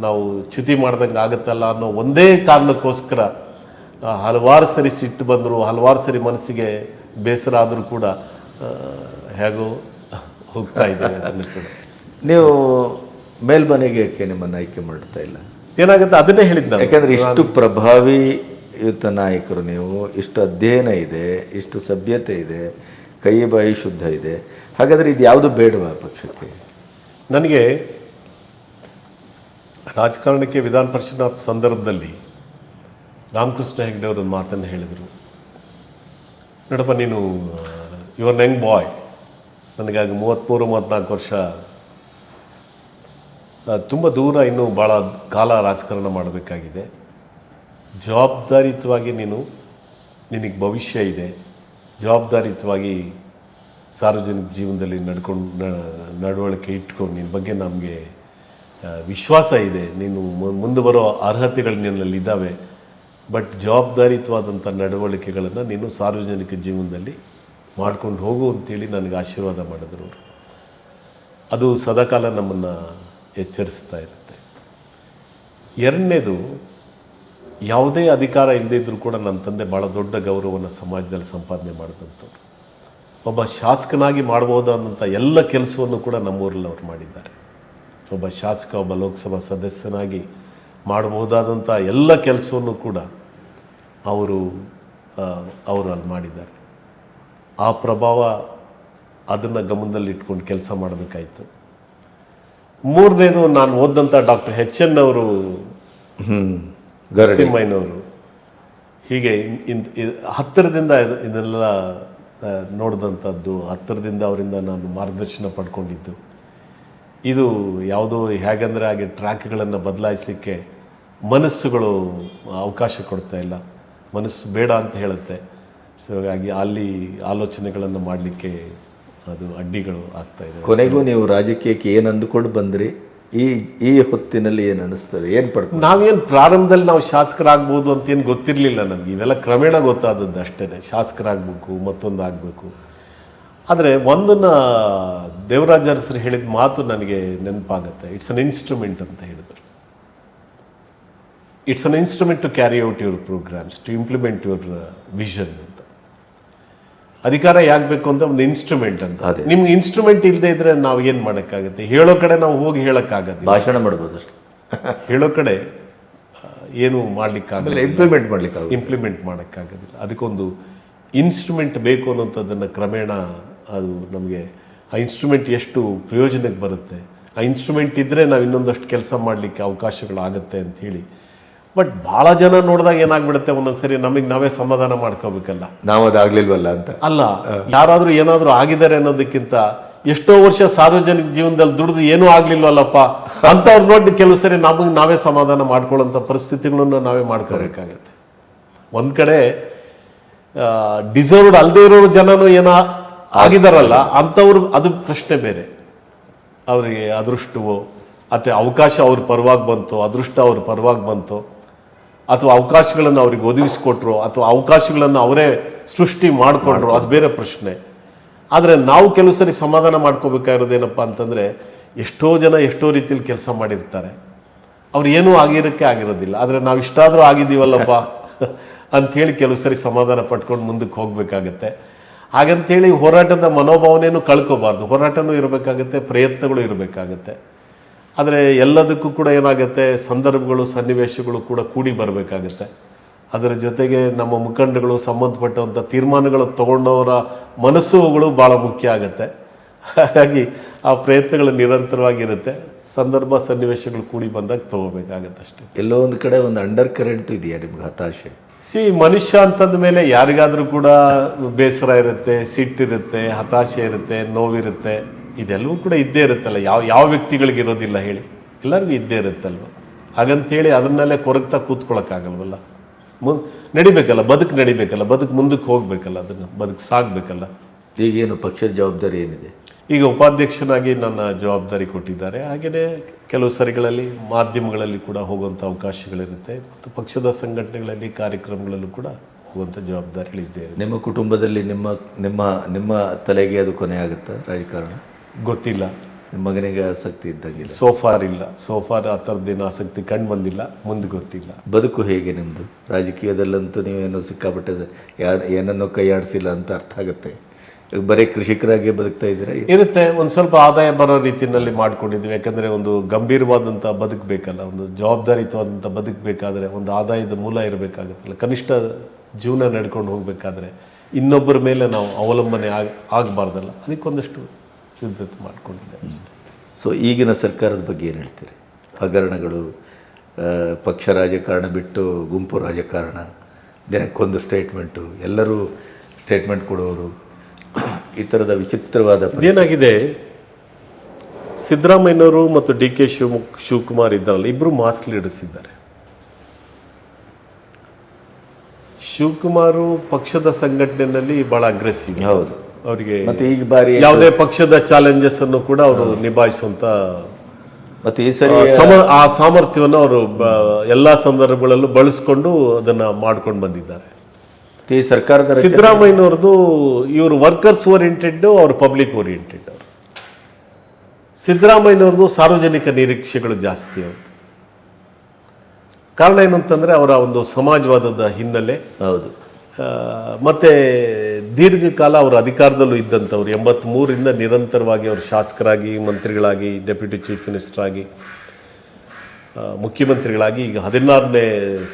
ನಾವು ಚ್ಯುತಿ ಮಾಡ್ದಂಗೆ ಆಗುತ್ತಲ್ಲ ಅನ್ನೋ ಒಂದೇ ಕಾರಣಕ್ಕೋಸ್ಕರ ಹಲವಾರು ಸರಿ ಸಿಟ್ಟು ಬಂದರು, ಹಲವಾರು ಸರಿ ಮನಸ್ಸಿಗೆ ಬೇಸರ ಆದರೂ ಕೂಡ ಹೇಗೋ ಹೋಗ್ತಾ ಇದ್ದೇವೆ. ಅದನ್ನು ಕೂಡ ನೀವು ಮೇಲ್ಮನೆಗೆ ಯಾಕೆ ನಿಮ್ಮನ್ನು ಆಯ್ಕೆ ಮಾಡ್ತಾ ಇಲ್ಲ? ಏನಾಗುತ್ತೆ ಅದನ್ನೇ ಹೇಳಿದ್ದ. ಯಾಕಂದರೆ ಇಷ್ಟು ಪ್ರಭಾವಿಯುತ ನಾಯಕರು ನೀವು, ಇಷ್ಟು ಅಧ್ಯಯನ ಇದೆ, ಇಷ್ಟು ಸಭ್ಯತೆ ಇದೆ, ಕೈ ಬಾಯಿ ಶುದ್ಧ ಇದೆ. ಹಾಗಾದರೆ ಇದು ಯಾವುದು ಬೇಡವಾ ಪಕ್ಷಕ್ಕೆ? ನನಗೆ ರಾಜಕಾರಣಕ್ಕೆ ವಿಧಾನ ಪರಿಷತ್ ಸಂದರ್ಭದಲ್ಲಿ ರಾಮಕೃಷ್ಣ ಹೆಗಡೆ ಅವರು ಒಂದು ಮಾತನ್ನು ಹೇಳಿದರು. ನೋಡಪ್ಪ, ನೀನು ಯುವರ್ ಯಂಗ್ ಬಾಯ್, ನನಗಾಗಿ 33-34 ವರ್ಷ, ತುಂಬ ದೂರ ಇನ್ನೂ ಭಾಳ ಕಾಲ ರಾಜಕಾರಣ ಮಾಡಬೇಕಾಗಿದೆ. ಜವಾಬ್ದಾರಿಯುತವಾಗಿ ನಿನಗೆ ಭವಿಷ್ಯ ಇದೆ, ಜವಾಬ್ದಾರಿಯುತವಾಗಿ ಸಾರ್ವಜನಿಕ ಜೀವನದಲ್ಲಿ ನಡವಳಿಕೆ ಇಟ್ಕೊಂಡು ನಿನ್ನ ಬಗ್ಗೆ ನಮಗೆ ವಿಶ್ವಾಸ ಇದೆ, ನೀನು ಮುಂದೆ ಬರೋ ಅರ್ಹತೆಗಳು ನಿನ್ನಲ್ಲಿ ಇದ್ದಾವೆ. ಬಟ್ ಜವಾಬ್ದಾರಿಯುತವಾದಂಥ ನಡವಳಿಕೆಗಳನ್ನು ನೀನು ಸಾರ್ವಜನಿಕ ಜೀವನದಲ್ಲಿ ಮಾಡ್ಕೊಂಡು ಹೋಗು ಅಂತೇಳಿ ನನಗೆ ಆಶೀರ್ವಾದ ಮಾಡಿದ್ರು. ಅದು ಸದಾಕಾಲ ನಮ್ಮನ್ನು ಎಚ್ಚರಿಸ್ತಾ ಇರುತ್ತೆ. ಎರಡನೇದು, ಯಾವುದೇ ಅಧಿಕಾರ ಇಲ್ಲದೇ ಇದ್ದರೂ ಕೂಡ ನನ್ನ ತಂದೆ ಭಾಳ ದೊಡ್ಡ ಗೌರವವನ್ನು ಸಮಾಜದಲ್ಲಿ ಸಂಪಾದನೆ ಮಾಡಿದಂಥವ್ರು. ಒಬ್ಬ ಶಾಸಕನಾಗಿ ಮಾಡ್ಬೋದಾದಂಥ ಎಲ್ಲ ಕೆಲಸವನ್ನು ಕೂಡ ನಮ್ಮೂರಲ್ಲಿ ಅವ್ರು ಮಾಡಿದ್ದಾರೆ. ಒಬ್ಬ ಶಾಸಕ, ಒಬ್ಬ ಲೋಕಸಭಾ ಸದಸ್ಯನಾಗಿ ಮಾಡಬಹುದಾದಂಥ ಎಲ್ಲ ಕೆಲಸವನ್ನು ಕೂಡ ಅವರು ಅಲ್ಲಿ ಮಾಡಿದ್ದಾರೆ. ಆ ಪ್ರಭಾವ ಅದನ್ನು ಗಮನದಲ್ಲಿ ಇಟ್ಕೊಂಡು ಕೆಲಸ ಮಾಡಬೇಕಾಯಿತು. ಮೂರನೇದು, ನಾನು ಓದಂಥ ಡಾಕ್ಟರ್ HN ಅವರು, ನರಸಿಂಹಯ್ಯನವರು, ಹೀಗೆ ಹತ್ತಿರದಿಂದ ಇದನ್ನೆಲ್ಲ ನೋಡಿದಂಥದ್ದು, ಹತ್ತಿರದಿಂದ ಅವರಿಂದ ನಾನು ಮಾರ್ಗದರ್ಶನ ಪಡ್ಕೊಂಡಿದ್ದು. ಇದು ಯಾವುದೋ ಹೇಗಂದರೆ ಹಾಗೆ ಟ್ರ್ಯಾಕ್ಗಳನ್ನು ಬದಲಾಯಿಸಲಿಕ್ಕೆ ಮನಸ್ಸುಗಳು ಅವಕಾಶ ಕೊಡ್ತಾ ಇಲ್ಲ, ಮನಸ್ಸು ಬೇಡ ಅಂತ ಹೇಳುತ್ತೆ. ಸೊ ಹಾಗಾಗಿ ಅಲ್ಲಿ ಆಲೋಚನೆಗಳನ್ನು ಮಾಡಲಿಕ್ಕೆ ಅದು ಅಡ್ಡಿಗಳು ಆಗ್ತಾ ಇದೆ. ಕೊನೆಗೂ ನೀವು ರಾಜಕೀಯಕ್ಕೆ ಏನು ಅಂದುಕೊಂಡು ಬಂದ್ರಿ? ಈ ಹೊತ್ತಿನಲ್ಲಿ ಏನು ಅನ್ನಿಸ್ತದೆ? ಏನು ಪಡ್ಕೊಂಡು? ನಾವೇನು ಪ್ರಾರಂಭದಲ್ಲಿ ನಾವು ಶಾಸಕರಾಗ್ಬೋದು ಅಂತ ಏನು ಗೊತ್ತಿರಲಿಲ್ಲ ನಮಗೆ. ಇವೆಲ್ಲ ಕ್ರಮೇಣ ಗೊತ್ತಾದದ್ದು ಅಷ್ಟೇ. ಶಾಸಕರಾಗಬೇಕು, ಮತ್ತೊಂದು ಆಗಬೇಕು. ಆದರೆ ಒಂದನ್ನು ದೇವರಾಜ ಅರಸರು ಹೇಳಿದ ಮಾತು ನನಗೆ ನೆನಪಾಗುತ್ತೆ. ಇಟ್ಸ್ ಅನ್ ಇನ್ಸ್ಟ್ರೂಮೆಂಟ್ ಅಂತ ಹೇಳಿದರು. It's an instrument to carry out your programmes, to implement your vision ಅಂತ. ಅಧಿಕಾರ ಯಾಗಬೇಕು ಅಂತ ಒಂದು ಇನ್ಸ್ಟ್ರೂಮೆಂಟ್ ಅಂತ. ನಿಮ್ಗೆ ಇನ್ಸ್ಟ್ರೂಮೆಂಟ್ ಇಲ್ಲದೆ ಇದ್ರೆ ನಾವು ಏನು ಮಾಡೋಕ್ಕಾಗುತ್ತೆ? ಹೇಳೋ ಕಡೆ ನಾವು ಹೋಗಿ ಹೇಳೋಕ್ಕಾಗತ್ತೆ, ಭಾಷಣ ಮಾಡ್ಬೋದು ಅಷ್ಟೇ. ಹೇಳೋ ಕಡೆ ಏನು ಮಾಡ್ಲಿಕ್ಕಾಗಲ್ಲ, ಇಂಪ್ಲಿಮೆಂಟ್ ಮಾಡೋಕ್ಕಾಗೋದಿಲ್ಲ. ಅದಕ್ಕೊಂದು ಇನ್ಸ್ಟ್ರೂಮೆಂಟ್ ಬೇಕು ಅನ್ನೋಂಥದ್ದನ್ನು ಕ್ರಮೇಣ ಅದು ನಮಗೆ ಆ ಇನ್ಸ್ಟ್ರೂಮೆಂಟ್ ಎಷ್ಟು ಪ್ರಯೋಜನಕ್ಕೆ ಬರುತ್ತೆ, ಆ ಇನ್ಸ್ಟ್ರೂಮೆಂಟ್ ಇದ್ದರೆ ನಾವು ಇನ್ನೊಂದಷ್ಟು ಕೆಲಸ ಮಾಡಲಿಕ್ಕೆ ಅವಕಾಶಗಳಾಗುತ್ತೆ ಅಂಥೇಳಿ. ಬಟ್ ಭಾಳ ಜನ ನೋಡಿದಾಗ ಏನಾಗ್ಬಿಡುತ್ತೆ, ಒಂದೊಂದ್ಸರಿ ನಮಗೆ ನಾವೇ ಸಮಾಧಾನ ಮಾಡ್ಕೋಬೇಕಲ್ಲ, ನಾವು ಅದಾಗಲಿಲ್ವಲ್ಲ ಅಂತ. ಅಲ್ಲ, ಯಾರಾದರೂ ಏನಾದರೂ ಆಗಿದ್ದಾರೆ ಅನ್ನೋದಕ್ಕಿಂತ ಎಷ್ಟೋ ವರ್ಷ ಸಾರ್ವಜನಿಕ ಜೀವನದಲ್ಲಿ ದುಡಿದು ಏನೂ ಆಗ್ಲಿಲ್ವಲ್ಲಪ್ಪ ಅಂಥವ್ರು ನೋಡಿ ಕೆಲವು ಸರಿ ನಮಗೆ ನಾವೇ ಸಮಾಧಾನ ಮಾಡ್ಕೊಳ್ಳೋಂಥ ಪರಿಸ್ಥಿತಿಗಳನ್ನು ನಾವೇ ಮಾಡ್ಕೋಬೇಕಾಗತ್ತೆ. ಒಂದು ಕಡೆ ಡಿಸರ್ವ್ಡ್ ಅಲ್ಲದೆ ಇರೋ ಜನನು ಏನೋ ಆಗಿದಾರಲ್ಲ ಅಂಥವ್ರು, ಅದು ಪ್ರಶ್ನೆ ಬೇರೆ. ಅವರಿಗೆ ಅದೃಷ್ಟವೋ ಅಥವಾ ಅವಕಾಶ ಅವ್ರ ಪರವಾಗಿ ಬಂತೋ, ಅದೃಷ್ಟ ಅವ್ರ ಪರವಾಗಿ ಬಂತೋ, ಅಥವಾ ಅವಕಾಶಗಳನ್ನು ಅವ್ರಿಗೆ ಒದಗಿಸ್ಕೊಟ್ರು, ಅಥವಾ ಅವಕಾಶಗಳನ್ನು ಅವರೇ ಸೃಷ್ಟಿ ಮಾಡಿಕೊಂಡ್ರು, ಅದು ಬೇರೆ ಪ್ರಶ್ನೆ. ಆದರೆ ನಾವು ಕೆಲವು ಸರಿ ಸಮಾಧಾನ ಮಾಡ್ಕೋಬೇಕಾಗಿರೋದೇನಪ್ಪ ಅಂತಂದರೆ, ಎಷ್ಟೋ ಜನ ಎಷ್ಟೋ ರೀತಿಯಲ್ಲಿ ಕೆಲಸ ಮಾಡಿರ್ತಾರೆ. ಅವ್ರು ಏನೂ ಆಗಿರೋದಿಲ್ಲ. ಆದರೆ ನಾವು ಇಷ್ಟಾದರೂ ಆಗಿದ್ದೀವಲ್ಲಪ್ಪ ಅಂಥೇಳಿ ಕೆಲವು ಸರಿ ಸಮಾಧಾನ ಪಟ್ಕೊಂಡು ಮುಂದಕ್ಕೆ ಹೋಗಬೇಕಾಗತ್ತೆ. ಹಾಗಂತೇಳಿ ಹೋರಾಟದ ಮನೋಭಾವನೆಯನ್ನು ಕಳ್ಕೋಬಾರ್ದು. ಹೋರಾಟನೂ ಇರಬೇಕಾಗತ್ತೆ, ಪ್ರಯತ್ನಗಳು ಇರಬೇಕಾಗತ್ತೆ. ಆದರೆ ಎಲ್ಲದಕ್ಕೂ ಕೂಡ ಏನಾಗುತ್ತೆ, ಸಂದರ್ಭಗಳು ಸನ್ನಿವೇಶಗಳು ಕೂಡ ಕೂಡಿ ಬರಬೇಕಾಗತ್ತೆ. ಅದರ ಜೊತೆಗೆ ನಮ್ಮ ಮುಖಂಡಗಳು ಸಂಬಂಧಪಟ್ಟಂಥ ತೀರ್ಮಾನಗಳು ತಗೊಂಡವರ ಮನಸ್ಸುಗಳು ಭಾಳ ಮುಖ್ಯ ಆಗುತ್ತೆ. ಹಾಗಾಗಿ ಆ ಪ್ರಯತ್ನಗಳು ನಿರಂತರವಾಗಿರುತ್ತೆ. ಸಂದರ್ಭ ಸನ್ನಿವೇಶಗಳು ಕೂಡಿ ಬಂದಾಗ ತಗೋಬೇಕಾಗತ್ತೆ ಅಷ್ಟೇ. ಎಲ್ಲೋ ಒಂದು ಕಡೆ ಒಂದು ಅಂಡರ್ ಕರೆಂಟ್ ಇದೆಯಾ ನಿಮ್ಗೆ ಹತಾಶೆ? ಮನುಷ್ಯ ಅಂತಂದ ಮೇಲೆ ಯಾರಿಗಾದರೂ ಕೂಡ ಬೇಸರ ಇರುತ್ತೆ, ಸಿಟ್ಟಿರುತ್ತೆ, ಹತಾಶೆ ಇರುತ್ತೆ, ನೋವಿರುತ್ತೆ. ಇದೆಲ್ಲವೂ ಕೂಡ ಇದ್ದೇ ಇರುತ್ತಲ್ಲ. ಯಾವ ವ್ಯಕ್ತಿಗಳಿಗೆ ಇರೋದಿಲ್ಲ ಹೇಳಿ? ಎಲ್ಲರಿಗೂ ಇದ್ದೇ ಇರುತ್ತಲ್ವ. ಹಾಗಂತೇಳಿ ಅದನ್ನೆಲ್ಲೇ ಕೊರಗ್ತಾ ಕೂತ್ಕೊಳ್ಳೋಕ್ಕಾಗಲ್ವಲ್ಲ. ನಡಿಬೇಕಲ್ಲ, ಬದುಕು ನಡಿಬೇಕಲ್ಲ, ಬದುಕು ಮುಂದಕ್ಕೆ ಹೋಗ್ಬೇಕಲ್ಲ, ಅದನ್ನು ಬದುಕು ಸಾಗಬೇಕಲ್ಲ. ಈಗೇನು ಪಕ್ಷದ ಜವಾಬ್ದಾರಿ ಏನಿದೆ? ಈಗ ಉಪಾಧ್ಯಕ್ಷನಾಗಿ ನನ್ನ ಜವಾಬ್ದಾರಿ ಕೊಟ್ಟಿದ್ದಾರೆ. ಹಾಗೆಯೇ ಕೆಲವು ಸರಿಗಳಲ್ಲಿ ಮಾಧ್ಯಮಗಳಲ್ಲಿ ಕೂಡ ಹೋಗುವಂಥ ಅವಕಾಶಗಳಿರುತ್ತೆ ಮತ್ತು ಪಕ್ಷದ ಸಂಘಟನೆಗಳಲ್ಲಿ ಕಾರ್ಯಕ್ರಮಗಳಲ್ಲೂ ಕೂಡ ಹೋಗುವಂಥ ಜವಾಬ್ದಾರಿಗಳಿದ್ದೇ. ನಿಮ್ಮ ಕುಟುಂಬದಲ್ಲಿ ನಿಮ್ಮ ನಿಮ್ಮ ನಿಮ್ಮ ತಲೆಗೆ ಅದು ಕೊನೆ ಆಗುತ್ತಾ ರಾಜಕಾರಣ? ಗೊತ್ತಿಲ್ಲ. ನಿಮ್ಮ ಮಗನಿಗೆ ಆಸಕ್ತಿ ಇದ್ದಂಗಿಲ್ಲ? ಸೋಫಾರ್ ಇಲ್ಲ. ಸೋಫಾರ್ ಆ ಥರದ್ದೇನು ಆಸಕ್ತಿ ಕಂಡು ಬಂದಿಲ್ಲ. ಮುಂದೆ ಗೊತ್ತಿಲ್ಲ. ಬದುಕು ಹೇಗೆ ನಿಮ್ಮದು? ರಾಜಕೀಯದಲ್ಲಂತೂ ನೀವೇನೋ ಸಿಕ್ಕಾಪಟ್ಟೆ ಏನನ್ನೋ ಕೈಯಾಡಿಸಿಲ್ಲ ಅಂತ ಅರ್ಥ ಆಗುತ್ತೆ. ಬರೀ ಕೃಷಿಕರಾಗಿ ಬದುಕ್ತಾ ಇದ್ದೀರಾ? ಇರುತ್ತೆ, ಒಂದು ಸ್ವಲ್ಪ ಆದಾಯ ಬರೋ ರೀತಿಯಲ್ಲಿ ಮಾಡ್ಕೊಂಡಿದ್ವಿ. ಯಾಕಂದರೆ ಒಂದು ಗಂಭೀರವಾದಂಥ ಬದುಕಬೇಕಲ್ಲ, ಒಂದು ಜವಾಬ್ದಾರಿಯುತವಾದಂಥ ಬದುಕಬೇಕಾದ್ರೆ ಒಂದು ಆದಾಯದ ಮೂಲ ಇರಬೇಕಾಗುತ್ತಲ್ಲ. ಕನಿಷ್ಠ ಜೀವನ ನಡ್ಕೊಂಡು ಹೋಗಬೇಕಾದ್ರೆ ಇನ್ನೊಬ್ಬರ ಮೇಲೆ ನಾವು ಅವಲಂಬನೆ ಆಗಬಾರ್ದಲ್ಲ. ಅದಕ್ಕೊಂದಷ್ಟು ಸಿದ್ಧತೆ ಮಾಡಿಕೊಂಡಿದ್ದೆ. ಸೊ ಈಗಿನ ಸರ್ಕಾರದ ಬಗ್ಗೆ ಏನು ಹೇಳ್ತೀರಿ? ಹಗರಣಗಳು, ಪಕ್ಷ ರಾಜಕಾರಣ ಬಿಟ್ಟು ಗುಂಪು ರಾಜಕಾರಣ, ದಿನಕ್ಕೊಂದು ಸ್ಟೇಟ್ಮೆಂಟು, ಎಲ್ಲರೂ ಸ್ಟೇಟ್ಮೆಂಟ್ ಕೊಡೋರು, ಈ ಥರದ ವಿಚಿತ್ರವಾದ ಏನಾಗಿದೆ, ಸಿದ್ದರಾಮಯ್ಯನವರು ಮತ್ತು ಡಿ ಕೆ ಶಿವಕುಮಾರ್ ಇದ್ದಾರಲ್ಲ, ಇಬ್ಬರು ಮಾಸ್ ಲೀಡರ್ಸ್ ಇದ್ದಾರೆ. ಶಿವಕುಮಾರು ಪಕ್ಷದ ಸಂಘಟನೆಯಲ್ಲಿ ಬಹಳ ಅಗ್ರೆಸಿವ್. ಹೌದು, ಅವರಿಗೆ ಮತ್ತೆ ಈಗ ಬಾರಿ ಯಾವುದೇ ಪಕ್ಷದ ಚಾಲೆಂಜಸ್ ಅನ್ನು ಕೂಡ ಅವರು ನಿಭಾಯಿಸುವಂತ ಮತ್ತೆ ಈ ಸರಿ ಆ ಸಾಮರ್ಥ್ಯವನ್ನು ಅವರು ಎಲ್ಲಾ ಸಂದರ್ಭಗಳಲ್ಲೂ ಬಳಸ್ಕೊಂಡು ಅದನ್ನ ಮಾಡ್ಕೊಂಡು ಬಂದಿದ್ದಾರೆ. ಈ ಸರ್ಕಾರದ ಸಿದ್ದರಾಮಯ್ಯನವ್ರದ್ದು ಇವರು ವರ್ಕರ್ಸ್ ಓರಿಯೆಂಟೆಡ್, ಅವರು ಪಬ್ಲಿಕ್ ಓರಿಯೆಂಟೆಡ್. ಅವರು ಸಿದ್ದರಾಮಯ್ಯನವ್ರದ್ದು ಸಾರ್ವಜನಿಕ ನಿರೀಕ್ಷೆಗಳು ಜಾಸ್ತಿ. ಅವ್ರದ್ದು ಕಾರಣ ಏನು ಅಂತಂದ್ರೆ ಅವರ ಒಂದು ಸಮಾಜವಾದದ ಹಿನ್ನೆಲೆ. ಹೌದು. ಮತ್ತೆ ದೀರ್ಘಕಾಲ ಅವರು ಅಧಿಕಾರದಲ್ಲೂ ಇದ್ದಂಥವ್ರು. 83ರಿಂದ ನಿರಂತರವಾಗಿ ಅವರು ಶಾಸಕರಾಗಿ, ಮಂತ್ರಿಗಳಾಗಿ, ಡೆಪ್ಯೂಟಿ ಚೀಫ್ ಮಿನಿಸ್ಟರ್ ಆಗಿ, ಮುಖ್ಯಮಂತ್ರಿಗಳಾಗಿ ಈಗ 16ನೇ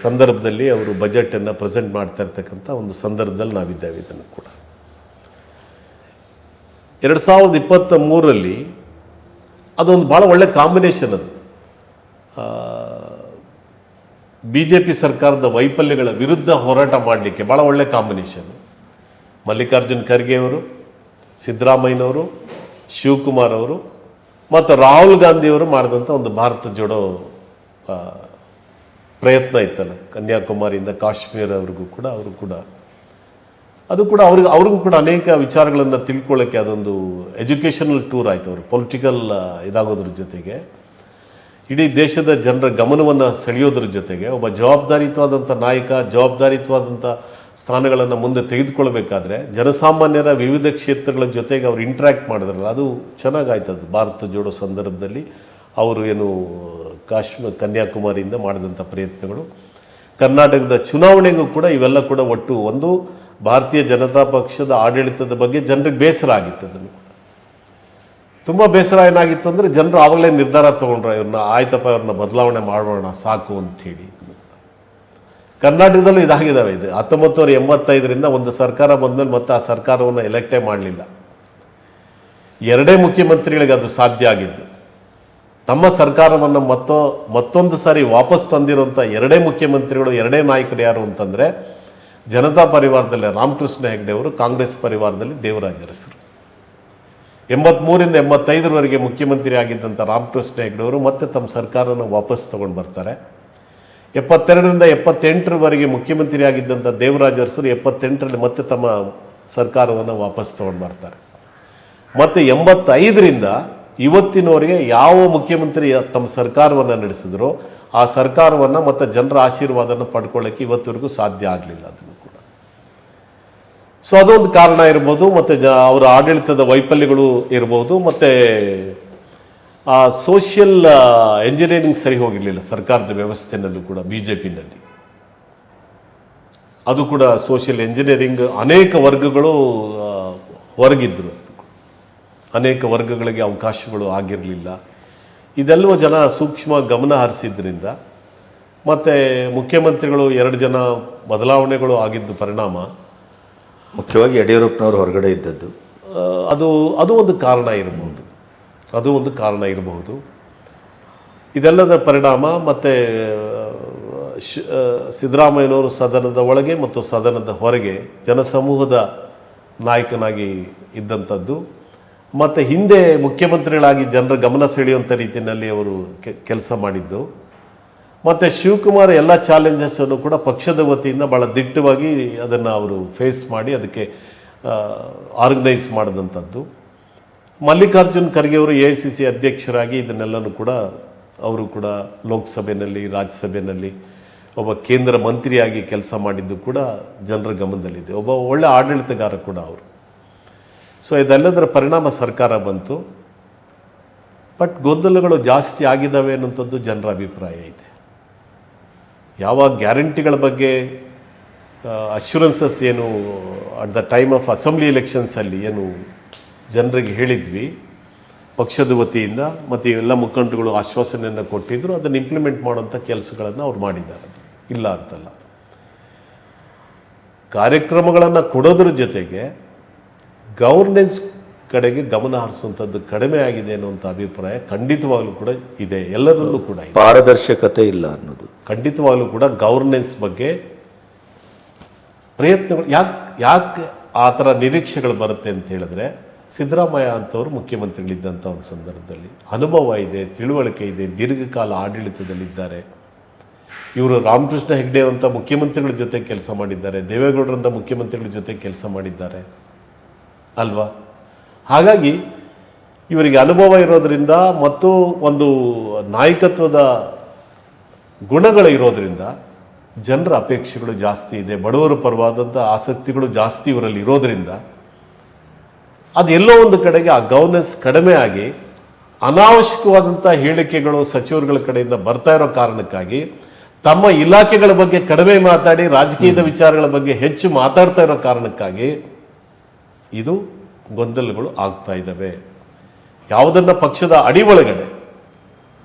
ಸಂದರ್ಭದಲ್ಲಿ ಅವರು ಬಜೆಟನ್ನು ಪ್ರೆಸೆಂಟ್ ಮಾಡ್ತಾ ಇರ್ತಕ್ಕಂಥ ಒಂದು ಸಂದರ್ಭದಲ್ಲಿ ನಾವಿದ್ದೇವೆ. ಇದನ್ನು ಕೂಡ 2023ರಲ್ಲಿ ಅದೊಂದು ಭಾಳ ಒಳ್ಳೆ ಕಾಂಬಿನೇಷನ್. ಅದು BJP ಸರ್ಕಾರದ ವೈಫಲ್ಯಗಳ ವಿರುದ್ಧ ಹೋರಾಟ ಮಾಡಲಿಕ್ಕೆ ಭಾಳ ಒಳ್ಳೆ ಕಾಂಬಿನೇಷನ್. ಮಲ್ಲಿಕಾರ್ಜುನ್ ಖರ್ಗೆ ಅವರು, ಸಿದ್ದರಾಮಯ್ಯನವರು, ಶಿವಕುಮಾರ್ ಅವರು ಮತ್ತು ರಾಹುಲ್ ಗಾಂಧಿಯವರು ಮಾಡಿದಂಥ ಒಂದು ಭಾರತ ಜೋಡೋ ಪ್ರಯತ್ನ ಇತ್ತಲ್ಲ, ಕನ್ಯಾಕುಮಾರಿಯಿಂದ ಕಾಶ್ಮೀರವರೆಗೂ ಕೂಡ ಅವರು ಕೂಡ ಅದು ಕೂಡ ಅವ್ರಿಗೂ ಕೂಡ ಅನೇಕ ವಿಚಾರಗಳನ್ನು ತಿಳ್ಕೊಳ್ಳೋಕ್ಕೆ ಅದೊಂದು ಎಜುಕೇಷನಲ್ ಟೂರ್ ಆಯಿತು. ಅವರು ಪೊಲಿಟಿಕಲ್ ಇದಾಗೋದ್ರ ಜೊತೆಗೆ ಇಡೀ ದೇಶದ ಜನರ ಗಮನವನ್ನು ಸೆಳೆಯೋದ್ರ ಜೊತೆಗೆ ಒಬ್ಬ ಜವಾಬ್ದಾರಿಯುತವಾದಂಥ ನಾಯಕ, ಜವಾಬ್ದಾರಿಯುತವಾದಂಥ ಸ್ಥಾನಗಳನ್ನು ಮುಂದೆ ತೆಗೆದುಕೊಳ್ಬೇಕಾದ್ರೆ ಜನಸಾಮಾನ್ಯರ ವಿವಿಧ ಕ್ಷೇತ್ರಗಳ ಜೊತೆಗೆ ಅವರು ಇಂಟ್ರ್ಯಾಕ್ಟ್ ಮಾಡಿದ್ರಲ್ಲ, ಅದು ಚೆನ್ನಾಗಾಯ್ತದು. ಭಾರತ ಜೋಡೋ ಸಂದರ್ಭದಲ್ಲಿ ಅವರು ಏನು ಕನ್ಯಾಕುಮಾರಿಯಿಂದ ಮಾಡಿದಂಥ ಪ್ರಯತ್ನಗಳು, ಕರ್ನಾಟಕದ ಚುನಾವಣೆಗೂ ಕೂಡ ಇವೆಲ್ಲ ಕೂಡ ಒಟ್ಟು ಒಂದು ಭಾರತೀಯ ಜನತಾ ಪಕ್ಷದ ಆಡಳಿತದ ಬಗ್ಗೆ ಜನರಿಗೆ ಬೇಸರ ಆಗಿತ್ತು. ಅದನ್ನು ತುಂಬ ಬೇಸರ ಏನಾಗಿತ್ತು ಅಂದರೆ ಜನರು ಆವಾಗಲೇ ನಿರ್ಧಾರ ತೊಗೊಂಡ್ರು, ಇವ್ರನ್ನ ಆಯ್ತಪ್ಪ, ಇವ್ರನ್ನ ಬದಲಾವಣೆ ಮಾಡೋಣ ಸಾಕು ಅಂಥೇಳಿ. ಕರ್ನಾಟಕದಲ್ಲೂ ಇದಾಗಿದ್ದಾವೆ. ಇದು 1985ರಿಂದ ಒಂದು ಸರ್ಕಾರ ಬಂದಮೇಲೆ ಮತ್ತೆ ಆ ಸರ್ಕಾರವನ್ನು ಎಲೆಕ್ಟೇ ಮಾಡಲಿಲ್ಲ. ಎರಡೇ ಮುಖ್ಯಮಂತ್ರಿಗಳಿಗೆ ಅದು ಸಾಧ್ಯ ಆಗಿದ್ದು. ತಮ್ಮ ಸರ್ಕಾರವನ್ನು ಮತ್ತೊಂದು ಸಾರಿ ವಾಪಸ್ ತಂದಿರುವಂಥ ಎರಡೇ ಮುಖ್ಯಮಂತ್ರಿಗಳು, ಎರಡೇ ನಾಯಕರು ಯಾರು ಅಂತಂದರೆ ಜನತಾ ಪರಿವಾರದಲ್ಲಿ ರಾಮಕೃಷ್ಣ ಹೆಗಡೆ ಅವರು, ಕಾಂಗ್ರೆಸ್ ಪರಿವಾರದಲ್ಲಿ ದೇವರಾಜ ಅರಸರು. 83ರಿಂದ 85ರವರೆಗೆ ಮುಖ್ಯಮಂತ್ರಿ ಆಗಿದ್ದಂಥ ರಾಮಕೃಷ್ಣ ಹೆಗಡೆ ಅವರು ಮತ್ತೆ ತಮ್ಮ ಸರ್ಕಾರವನ್ನು ವಾಪಸ್ ತಗೊಂಡು ಬರ್ತಾರೆ. 72ರಿಂದ 78ರವರೆಗೆ ಮುಖ್ಯಮಂತ್ರಿ ಆಗಿದ್ದಂಥ ದೇವರಾಜ ಅರಸರು 78ರಲ್ಲಿ ಮತ್ತೆ ತಮ್ಮ ಸರ್ಕಾರವನ್ನು ವಾಪಸ್ ತಗೊಂಡು ಬರ್ತಾರೆ. ಮತ್ತು 85ರಿಂದ ಇವತ್ತಿನವರೆಗೆ ಯಾವ ಮುಖ್ಯಮಂತ್ರಿ ತಮ್ಮ ಸರ್ಕಾರವನ್ನು ನಡೆಸಿದ್ರು ಆ ಸರ್ಕಾರವನ್ನು ಮತ್ತು ಜನರ ಆಶೀರ್ವಾದನ ಪಡ್ಕೊಳ್ಳೋಕ್ಕೆ ಇವತ್ತಿವರೆಗೂ ಸಾಧ್ಯ ಆಗಲಿಲ್ಲ. ಅದನ್ನು ಕೂಡ ಸೊ ಅದೊಂದು ಕಾರಣ ಇರ್ಬೋದು. ಮತ್ತು ಅವರ ಆಡಳಿತದ ವೈಫಲ್ಯಗಳು ಇರ್ಬೋದು. ಮತ್ತು ಆ ಸೋಷಿಯಲ್ ಎಂಜಿನಿಯರಿಂಗ್ ಸರಿ ಹೋಗಿರಲಿಲ್ಲ ಸರ್ಕಾರದ ವ್ಯವಸ್ಥೆನಲ್ಲೂ ಕೂಡ BJPನಲ್ಲಿ. ಅದು ಕೂಡ ಸೋಷಿಯಲ್ ಎಂಜಿನಿಯರಿಂಗ್ ಅನೇಕ ವರ್ಗಗಳು ಹೊರಗಿದ್ರು, ಅನೇಕ ವರ್ಗಗಳಿಗೆ ಅವಕಾಶಗಳು ಆಗಿರಲಿಲ್ಲ. ಇದೆಲ್ಲವೂ ಜನ ಸೂಕ್ಷ್ಮ ಗಮನ ಹರಿಸಿದ್ರಿಂದ ಮತ್ತು ಮುಖ್ಯಮಂತ್ರಿಗಳು 2 ಜನ ಬದಲಾವಣೆಗಳು ಆಗಿದ್ದು ಪರಿಣಾಮ ಮುಖ್ಯವಾಗಿ ಯಡಿಯೂರಪ್ಪನವರು ಹೊರಗಡೆ ಇದ್ದದ್ದು ಅದು ಒಂದು ಕಾರಣ ಇರಬಹುದು. ಅದು ಒಂದು ಕಾರಣ ಇರಬಹುದು. ಇದೆಲ್ಲದ ಪರಿಣಾಮ ಮತ್ತು ಸಿದ್ದರಾಮಯ್ಯನವರು ಸದನದ ಒಳಗೆ ಮತ್ತು ಸದನದ ಹೊರಗೆ ಜನಸಮೂಹದ ನಾಯಕನಾಗಿ ಇದ್ದಂಥದ್ದು, ಮತ್ತು ಹಿಂದೆ ಮುಖ್ಯಮಂತ್ರಿಗಳಾಗಿ ಜನರ ಗಮನ ಸೆಳೆಯುವಂಥ ರೀತಿಯಲ್ಲಿ ಅವರು ಕೆಲಸ ಮಾಡಿದ್ದು, ಮತ್ತು ಶಿವಕುಮಾರ್ ಎಲ್ಲ ಚಾಲೆಂಜಸನ್ನು ಕೂಡ ಪಕ್ಷದ ವತಿಯಿಂದ ಭಾಳ ದಿಟ್ಟವಾಗಿ ಅದನ್ನು ಅವರು ಫೇಸ್ ಮಾಡಿ ಅದಕ್ಕೆ ಆರ್ಗನೈಸ್ ಮಾಡಿದಂಥದ್ದು. ಮಲ್ಲಿಕಾರ್ಜುನ್ ಖರ್ಗೆ ಅವರು AICC ಅಧ್ಯಕ್ಷರಾಗಿ ಇದನ್ನೆಲ್ಲನೂ ಕೂಡ ಅವರು ಕೂಡ ಲೋಕಸಭೆಯಲ್ಲಿ ರಾಜ್ಯಸಭೆಯಲ್ಲಿ ಒಬ್ಬ ಕೇಂದ್ರ ಮಂತ್ರಿಯಾಗಿ ಕೆಲಸ ಮಾಡಿದ್ದು ಕೂಡ ಜನರ ಗಮನದಲ್ಲಿದೆ. ಒಬ್ಬ ಒಳ್ಳೆ ಆಡಳಿತಗಾರ ಕೂಡ ಅವರು. ಸೊ ಇದೆಲ್ಲದರ ಪರಿಣಾಮ ಸರ್ಕಾರ ಬಂತು. ಬಟ್ ಗೊಂದಲಗಳು ಜಾಸ್ತಿ ಆಗಿದ್ದಾವೆ ಅನ್ನೋಂಥದ್ದು ಜನರ ಅಭಿಪ್ರಾಯ ಇದೆ. ಯಾವ ಗ್ಯಾರಂಟಿಗಳ ಬಗ್ಗೆ ಅಶ್ಯೂರೆನ್ಸಸ್ ಏನು at the time of assembly ಎಲೆಕ್ಷನ್ಸಲ್ಲಿ ಏನು ಜನರಿಗೆ ಹೇಳಿದ್ವಿ ಪಕ್ಷದ ವತಿಯಿಂದ, ಮತ್ತು ಎಲ್ಲ ಮುಖಂಡರುಗಳು ಆಶ್ವಾಸನೆಯನ್ನು ಕೊಟ್ಟಿದ್ದರು, ಅದನ್ನು ಇಂಪ್ಲಿಮೆಂಟ್ ಮಾಡುವಂಥ ಕೆಲಸಗಳನ್ನು ಅವ್ರು ಮಾಡಿದ್ದಾರೆ, ಇಲ್ಲ ಅಂತಲ್ಲ. ಕಾರ್ಯಕ್ರಮಗಳನ್ನು ಕೊಡೋದ್ರ ಜೊತೆಗೆ ಗವರ್ನೆನ್ಸ್ ಕಡೆಗೆ ಗಮನ ಹರಿಸುವಂಥದ್ದು ಕಡಿಮೆ ಆಗಿದೆ ಅನ್ನುವಂಥ ಅಭಿಪ್ರಾಯ ಖಂಡಿತವಾಗ್ಲೂ ಕೂಡ ಇದೆ, ಎಲ್ಲರಲ್ಲೂ ಕೂಡ ಇದೆ. ಪಾರದರ್ಶಕತೆ ಇಲ್ಲ ಅನ್ನೋದು ಖಂಡಿತವಾಗ್ಲೂ ಕೂಡ ಗವರ್ನೆನ್ಸ್ ಬಗ್ಗೆ ಪ್ರಯತ್ನಗಳು ಯಾಕೆ ಆ ಥರ ನಿರೀಕ್ಷೆಗಳು ಬರುತ್ತೆ ಅಂತ ಹೇಳಿದ್ರೆ, ಸಿದ್ದರಾಮಯ್ಯ ಅಂತವರು ಮುಖ್ಯಮಂತ್ರಿಗಳಿದ್ದಂಥ ಒಂದು ಸಂದರ್ಭದಲ್ಲಿ ಅನುಭವ ಇದೆ, ತಿಳುವಳಿಕೆ ಇದೆ, ದೀರ್ಘಕಾಲ ಆಡಳಿತದಲ್ಲಿದ್ದಾರೆ. ಇವರು ರಾಮಕೃಷ್ಣ ಹೆಗ್ಡೆ ಅಂತ ಮುಖ್ಯಮಂತ್ರಿಗಳ ಜೊತೆ ಕೆಲಸ ಮಾಡಿದ್ದಾರೆ, ದೇವೇಗೌಡರಂಥ ಮುಖ್ಯಮಂತ್ರಿಗಳ ಜೊತೆ ಕೆಲಸ ಮಾಡಿದ್ದಾರೆ ಅಲ್ವಾ. ಹಾಗಾಗಿ ಇವರಿಗೆ ಅನುಭವ ಇರೋದರಿಂದ ಮತ್ತು ಒಂದು ನಾಯಕತ್ವದ ಗುಣಗಳು ಇರೋದರಿಂದ ಜನರ ಅಪೇಕ್ಷೆಗಳು ಜಾಸ್ತಿ ಇದೆ, ಬಡವರ ಪರವಾದಂಥ ಆಸಕ್ತಿಗಳು ಜಾಸ್ತಿ ಇವರಲ್ಲಿ ಇರೋದರಿಂದ ಅದೆಲ್ಲೋ ಒಂದು ಕಡೆಗೆ ಆ ಗವರ್ನೆನ್ಸ್ ಕಡಿಮೆ ಆಗಿ ಅನಾವಶ್ಯಕವಾದಂಥ ಹೇಳಿಕೆಗಳು ಸಚಿವರುಗಳ ಕಡೆಯಿಂದ ಬರ್ತಾ ಇರೋ ಕಾರಣಕ್ಕಾಗಿ ತಮ್ಮ ಇಲಾಖೆಗಳ ಬಗ್ಗೆ ಕಡಿಮೆ ಮಾತಾಡಿ ರಾಜಕೀಯದ ವಿಚಾರಗಳ ಬಗ್ಗೆ ಹೆಚ್ಚು ಮಾತಾಡ್ತಾ ಇರೋ ಕಾರಣಕ್ಕಾಗಿ ಇದು ಗೊಂದಲಗಳು ಆಗ್ತಾ ಇದ್ದಾವೆ. ಯಾವುದನ್ನು ಪಕ್ಷದ ಅಡಿ ಒಳಗಡೆ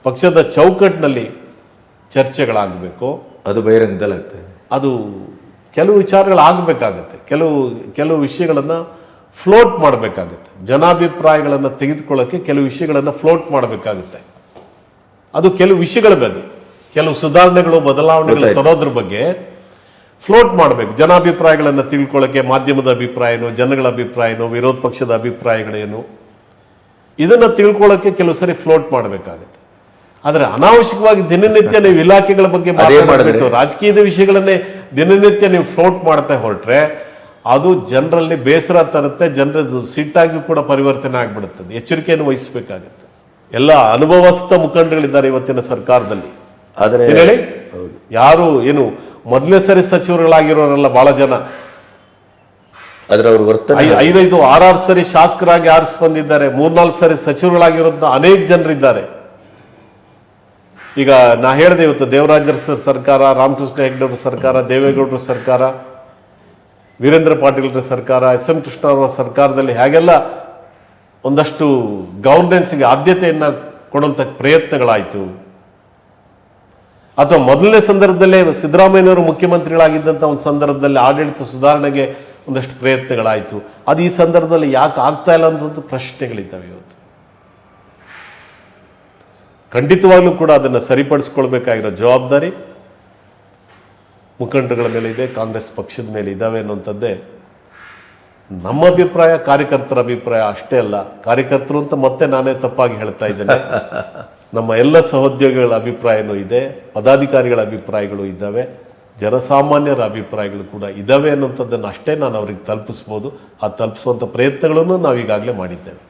ಪಕ್ಷದ ಚೌಕಟ್ಟಿನಲ್ಲಿ ಚರ್ಚೆಗಳಾಗಬೇಕು, ಅದು ಬಹಿರಂಗದಲ್ಲಾಗ್ತದೆ. ಅದು ಕೆಲವು ವಿಚಾರಗಳಾಗಬೇಕಾಗತ್ತೆ, ಕೆಲವು ವಿಷಯಗಳನ್ನು ಫ್ಲೋಟ್ ಮಾಡಬೇಕಾಗುತ್ತೆ, ಜನಾಭಿಪ್ರಾಯಗಳನ್ನು ತೆಗೆದುಕೊಳ್ಳೋಕ್ಕೆ ಕೆಲವು ವಿಷಯಗಳನ್ನು ಫ್ಲೋಟ್ ಮಾಡಬೇಕಾಗುತ್ತೆ. ಅದು ಕೆಲವು ವಿಷಯಗಳ ಬಗ್ಗೆ, ಕೆಲವು ಸುಧಾರಣೆಗಳು ಬದಲಾವಣೆಗಳು ತರೋದ್ರ ಬಗ್ಗೆ ಫ್ಲೋಟ್ ಮಾಡಬೇಕು. ಜನಾಭಿಪ್ರಾಯಗಳನ್ನು ತಿಳ್ಕೊಳ್ಳೋಕ್ಕೆ ಮಾಧ್ಯಮದ ಅಭಿಪ್ರಾಯನೋ, ಜನಗಳ ಅಭಿಪ್ರಾಯನೋ, ವಿರೋಧ ಪಕ್ಷದ ಅಭಿಪ್ರಾಯಗಳೇನು, ಇದನ್ನು ತಿಳ್ಕೊಳ್ಳೋಕ್ಕೆ ಕೆಲವು ಸರಿ ಫ್ಲೋಟ್ ಮಾಡಬೇಕಾಗುತ್ತೆ. ಆದರೆ ಅನಾವಶ್ಯಕವಾಗಿ ದಿನನಿತ್ಯ ನೀವು ಇಲಾಖೆಗಳ ಬಗ್ಗೆ ಮಾತಾಡಬಿಟ್ಟು ರಾಜಕೀಯದ ವಿಷಯಗಳನ್ನೇ ದಿನನಿತ್ಯ ನೀವು ಫ್ಲೋಟ್ ಮಾಡ್ತಾ ಹೊರಟ್ರೆ ಅದು ಜನರಲ್ಲಿ ಬೇಸರ ತರುತ್ತೆ, ಜನರ ಸಿಟ್ಟಾಗಿ ಕೂಡ ಪರಿವರ್ತನೆ ಆಗಿಬಿಡುತ್ತದೆ. ಎಚ್ಚರಿಕೆಯನ್ನು ವಹಿಸಬೇಕಾಗುತ್ತೆ. ಎಲ್ಲ ಅನುಭವಸ್ಥ ಮುಖಂಡಗಳಿದ್ದಾರೆ ಇವತ್ತಿನ ಸರ್ಕಾರದಲ್ಲಿ. ಆದರೆ ಹೇಳಿ, ಯಾರು ಏನು ಮೊದಲನೇ ಸರಿ ಸಚಿವರುಗಳಾಗಿರೋರೆಲ್ಲ ಬಹಳ ಜನ, ಆದರೆ ಅವರು ವರ್ತನೆ 5-5, 6 ಸರಿ ಶಾಸಕರಾಗಿ ಆರಿಸಿ ಬಂದಿದ್ದಾರೆ, 3-4 ಸರಿ ಸಚಿವರುಗಳಾಗಿರೋದನ್ನ ಅನೇಕ ಜನರಿದ್ದಾರೆ. ಈಗ ನಾ ಹೇಳಿದೆ, ಇವತ್ತು ದೇವರಾಜರ ಸರ್ಕಾರ, ರಾಮಕೃಷ್ಣ ಹೆಗ್ಡೆ ಸರ್ಕಾರ, ದೇವೇಗೌಡರ ಸರ್ಕಾರ, ವೀರೇಂದ್ರ ಪಾಟೀಲ್ರ ಸರ್ಕಾರ, SM ಕೃಷ್ಣ ಅವರ ಸರ್ಕಾರದಲ್ಲಿ ಹೇಗೆಲ್ಲ ಒಂದಷ್ಟು ಗವರ್ನೆನ್ಸ್ಗೆ ಆದ್ಯತೆಯನ್ನು ಕೊಡುವಂಥ ಪ್ರಯತ್ನಗಳಾಯಿತು. ಅಥವಾ ಮೊದಲನೇ ಸಂದರ್ಭದಲ್ಲೇ ಸಿದ್ದರಾಮಯ್ಯನವರು ಮುಖ್ಯಮಂತ್ರಿಗಳಾಗಿದ್ದಂಥ ಒಂದು ಸಂದರ್ಭದಲ್ಲಿ ಆಡಳಿತ ಸುಧಾರಣೆಗೆ ಒಂದಷ್ಟು ಪ್ರಯತ್ನಗಳಾಯಿತು. ಅದು ಈ ಸಂದರ್ಭದಲ್ಲಿ ಯಾಕೆ ಆಗ್ತಾ ಇಲ್ಲ ಅನ್ನೋದು ಪ್ರಶ್ನೆಗಳಿದ್ದಾವೆ ಇವತ್ತು. ಖಂಡಿತವಾಗ್ಲೂ ಕೂಡ ಅದನ್ನು ಸರಿಪಡಿಸ್ಕೊಳ್ಬೇಕಾಗಿರೋ ಜವಾಬ್ದಾರಿ ಮುಖಂಡರುಗಳ ಮೇಲೆ ಇದೆ, ಕಾಂಗ್ರೆಸ್ ಪಕ್ಷದ ಮೇಲೆ ಇದ್ದಾವೆ ಅನ್ನುವಂಥದ್ದೇ ನಮ್ಮ ಅಭಿಪ್ರಾಯ, ಕಾರ್ಯಕರ್ತರ ಅಭಿಪ್ರಾಯ ಅಷ್ಟೇ ಅಲ್ಲ. ಕಾರ್ಯಕರ್ತರು ಅಂತ ಮತ್ತೆ ನಾನೇ ತಪ್ಪಾಗಿ ಹೇಳ್ತಾ ಇದ್ದೇನೆ. ನಮ್ಮ ಎಲ್ಲ ಸಹೋದ್ಯೋಗಿಗಳ ಅಭಿಪ್ರಾಯನೂ ಇದೆ, ಪದಾಧಿಕಾರಿಗಳ ಅಭಿಪ್ರಾಯಗಳು ಇದ್ದಾವೆ, ಜನಸಾಮಾನ್ಯರ ಅಭಿಪ್ರಾಯಗಳು ಕೂಡ ಇದ್ದಾವೆ ಅನ್ನುವಂಥದ್ದನ್ನು ಅಷ್ಟೇ ನಾನು ಅವ್ರಿಗೆ ತಲುಪಿಸ್ಬೋದು. ಆ ತಲುಪಿಸುವಂಥ ಪ್ರಯತ್ನಗಳನ್ನು ನಾವು ಈಗಾಗಲೇ ಮಾಡಿದ್ದೇವೆ.